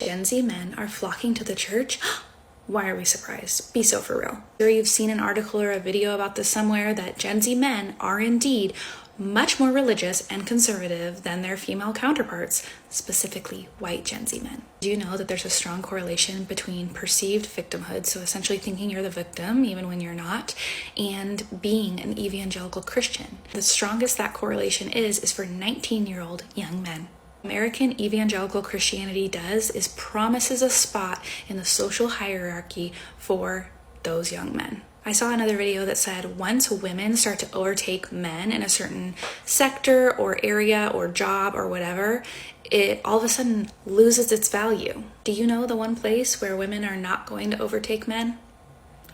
Gen Z men are flocking to the church? Why are we surprised? Be so for real. Sure, you've seen an article or a video about this somewhere that Gen Z men are indeed much more religious and conservative than their female counterparts, specifically white Gen Z men. Do you know that there's a strong correlation between perceived victimhood, so essentially thinking you're the victim even when you're not, and being an evangelical Christian? The strongest that correlation is for 19-year-old young men. American evangelical Christianity does is promises a spot in the social hierarchy for those young men. I saw another video that said once women start to overtake men in a certain sector or area or job or whatever, it all of a sudden loses its value. Do you know the one place where women are not going to overtake men?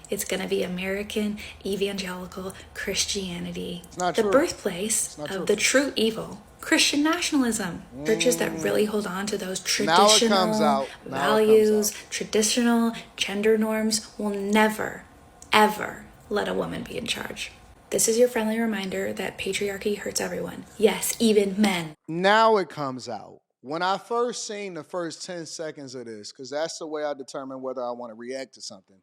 It's going to be American evangelical Christianity, the birthplace of the true evil, Christian nationalism. Churches that really hold on to those traditional values, traditional gender norms will never, ever let a woman be in charge. This is your friendly reminder that patriarchy hurts everyone. Yes, even men. Now it comes out. When I first seen the first 10 seconds of this, because that's the way I determine whether I want to react to something.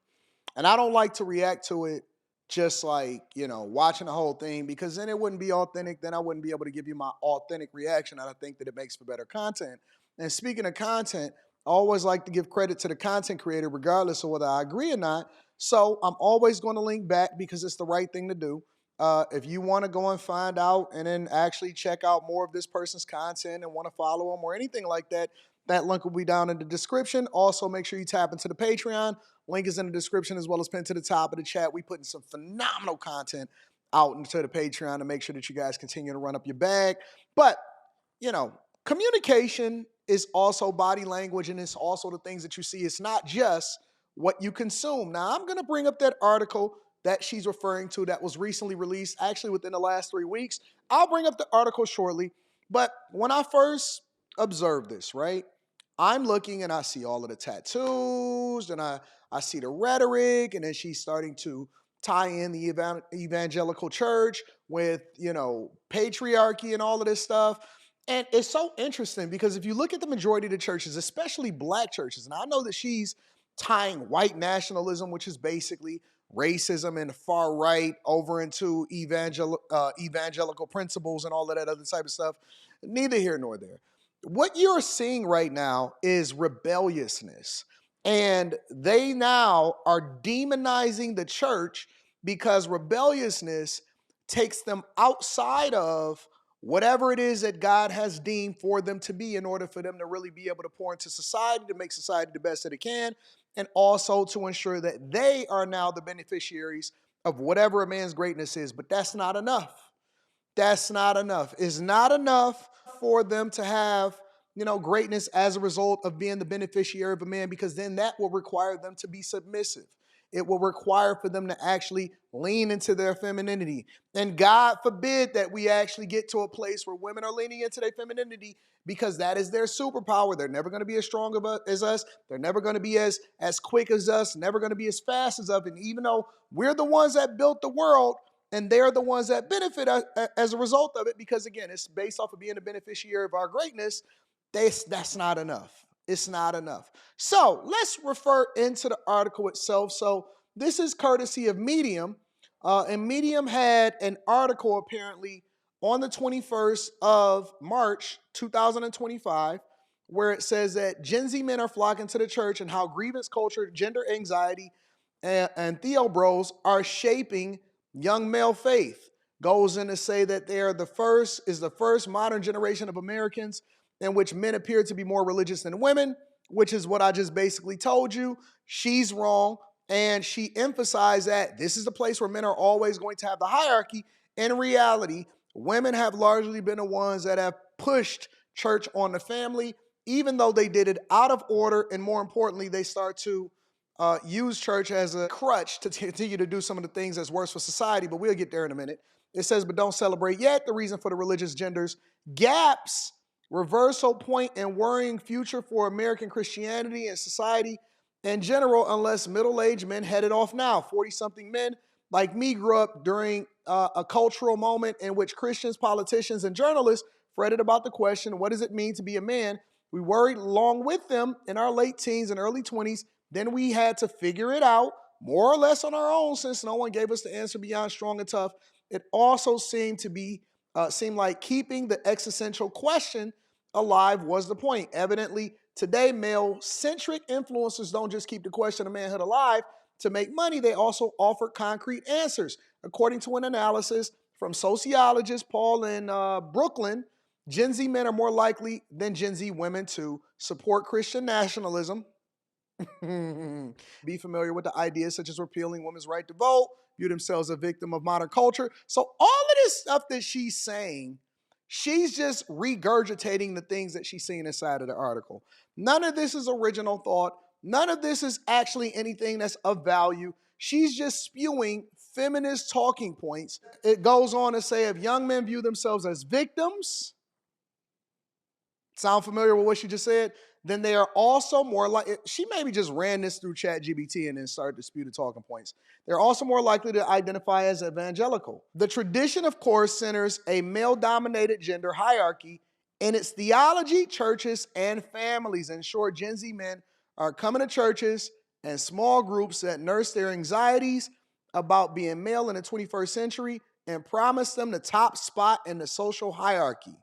And I don't like to react to it just like, watching the whole thing, because then it wouldn't be authentic. Then I wouldn't be able to give you my authentic reaction. And I think that it makes for better content. And speaking of content, I always like to give credit to the content creator, regardless of whether I agree or not. So I'm always going to link back because it's the right thing to do. If you want to go and find out and then actually check out more of this person's content and want to follow them or anything like that, that link will be down in the description. Also, make sure you tap into the Patreon. Link is in the description as well as pinned to the top of the chat. We putting some phenomenal content out into the Patreon to make sure that you guys continue to run up your bag. But, communication is also body language, and it's also the things that you see. It's not just what you consume. Now, I'm going to bring up that article that she's referring to that was recently released, actually within the last 3 weeks. I'll bring up the article shortly. But when I first observed this, right, I'm looking and I see all of the tattoos and I see the rhetoric, and then she's starting to tie in the evangelical church with, patriarchy and all of this stuff. And it's so interesting because if you look at the majority of the churches, especially black churches, and I know that she's tying white nationalism, which is basically racism and the far right, over into evangelical principles and all of that other type of stuff. Neither here nor there. What you're seeing right now is rebelliousness. And they now are demonizing the church because rebelliousness takes them outside of whatever it is that God has deemed for them to be in order for them to really be able to pour into society, to make society the best that it can, and also to ensure that they are now the beneficiaries of whatever a man's greatness is. But that's not enough. That's not enough. It's not enough for them to have, greatness as a result of being the beneficiary of a man, because then that will require them to be submissive. It will require for them to actually lean into their femininity. And God forbid that we actually get to a place where women are leaning into their femininity, because that is their superpower. They're never going to be as strong as us. They're never going to be as quick as us, never going to be as fast as us. And even though we're the ones that built the world, and they're the ones that benefit as a result of it, because again, it's based off of being the beneficiary of our greatness. That's not enough. It's not enough. So let's refer into the article itself. So this is courtesy of Medium. And Medium had an article apparently on the 21st of March, 2025, where it says that Gen Z men are flocking to the church and how grievance culture, gender anxiety, and Theo bros are shaping young male faith. Goes in to say that they are the first modern generation of Americans in which men appear to be more religious than women, which is what I just basically told you. She's wrong. And she emphasized that this is the place where men are always going to have the hierarchy. In reality, women have largely been the ones that have pushed church on the family, even though they did it out of order. And more importantly, they start to use church as a crutch to continue to do some of the things that's worse for society. But we'll get there in a minute. It says, but don't celebrate yet. The reason for the religious genders gaps, reversal point, and worrying future for American Christianity and society in general, unless middle-aged men head it off now. 40-something men like me grew up during a cultural moment in which Christians, politicians, and journalists fretted about the question, what does it mean to be a man? We worried along with them in our late teens and early 20s. Then we had to figure it out more or less on our own since no one gave us the answer beyond strong and tough. It also seemed like keeping the existential question alive was the point. Evidently, today male-centric influencers don't just keep the question of manhood alive to make money, they also offer concrete answers. According to an analysis from sociologist Paul in Brooklyn, Gen Z men are more likely than Gen Z women to support Christian nationalism, be familiar with the ideas such as repealing women's right to vote, view themselves as a victim of modern culture. So all of this stuff that she's saying, she's just regurgitating the things that she's seen inside of the article. None of this is original thought. None of this is actually anything that's of value. She's just spewing feminist talking points. It goes on to say if young men view themselves as victims, sound familiar with what she just said? Then they are also more like, she maybe just ran this through ChatGPT and then started disputing talking points. They're also more likely to identify as evangelical. The tradition, of course, centers a male-dominated gender hierarchy in its theology, churches, and families. In short, Gen Z men are coming to churches and small groups that nurse their anxieties about being male in the 21st century and promise them the top spot in the social hierarchy.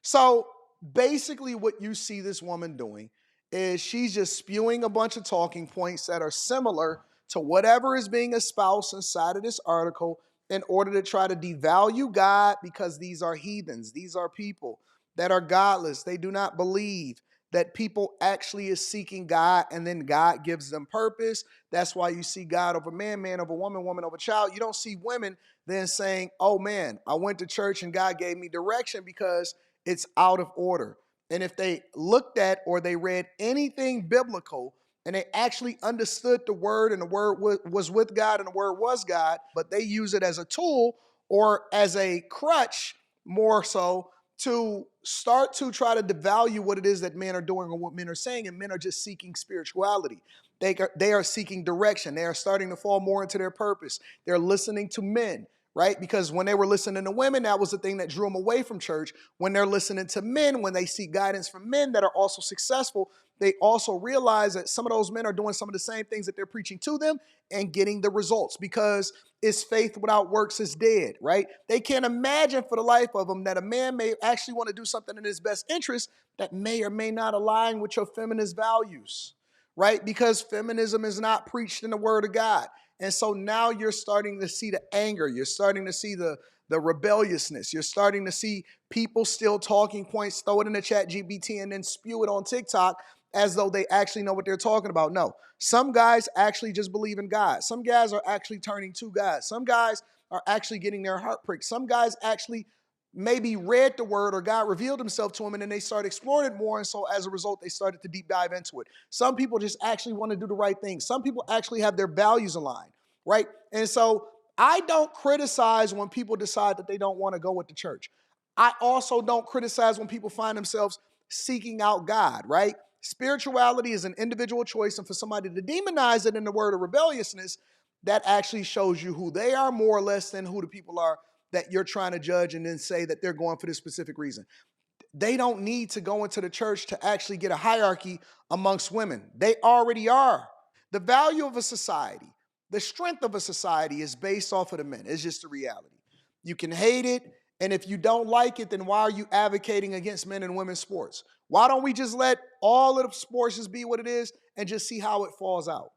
So basically, what you see this woman doing is she's just spewing a bunch of talking points that are similar to whatever is being espoused inside of this article in order to try to devalue God because these are heathens. These are people that are godless. They do not believe that people actually is seeking God and then God gives them purpose. That's why you see God over man, man over woman, woman over child. You don't see women then saying, oh man, I went to church and God gave me direction, because it's out of order. And if they looked at or they read anything biblical and they actually understood the word and the word was with God and the word was God, but they use it as a tool or as a crutch more so to start to try to devalue what it is that men are doing or what men are saying, and men are just seeking spirituality. They are seeking direction. They are starting to fall more into their purpose. They're listening to men, right? Because when they were listening to women, that was the thing that drew them away from church. When they're listening to men, when they seek guidance from men that are also successful, they also realize that some of those men are doing some of the same things that they're preaching to them and getting the results, because it's faith without works is dead, right? They can't imagine for the life of them that a man may actually want to do something in his best interest that may or may not align with your feminist values, right? Because feminism is not preached in the word of God. And so now you're starting to see the anger. You're starting to see the rebelliousness. You're starting to see people still talking points, throw it in the ChatGPT and then spew it on TikTok as though they actually know what they're talking about. No, some guys actually just believe in God. Some guys are actually turning to God. Some guys are actually getting their heart pricked. Some guys actually maybe read the word or God revealed himself to them and then they started exploring it more. And so as a result, they started to deep dive into it. Some people just actually want to do the right thing. Some people actually have their values aligned, right? And so I don't criticize when people decide that they don't want to go with the church. I also don't criticize when people find themselves seeking out God, right? Spirituality is an individual choice, and for somebody to demonize it in the word of rebelliousness, that actually shows you who they are more or less than who the people are that you're trying to judge and then say that they're going for this specific reason. They don't need to go into the church to actually get a hierarchy amongst women. They already are. The value of a society, the strength of a society is based off of the men. It's just the reality. You can hate it, and if you don't like it, then why are you advocating against men and women's sports? Why don't we just let all of the sports just be what it is and just see how it falls out?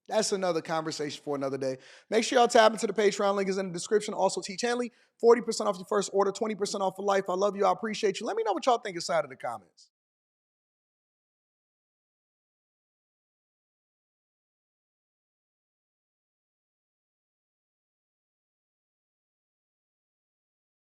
That's another conversation for another day. Make sure y'all tap into the Patreon. Link is in the description. Also, Teach Henley, 40% off your first order, 20% off for life. I love you. I appreciate you. Let me know what y'all think inside of the comments.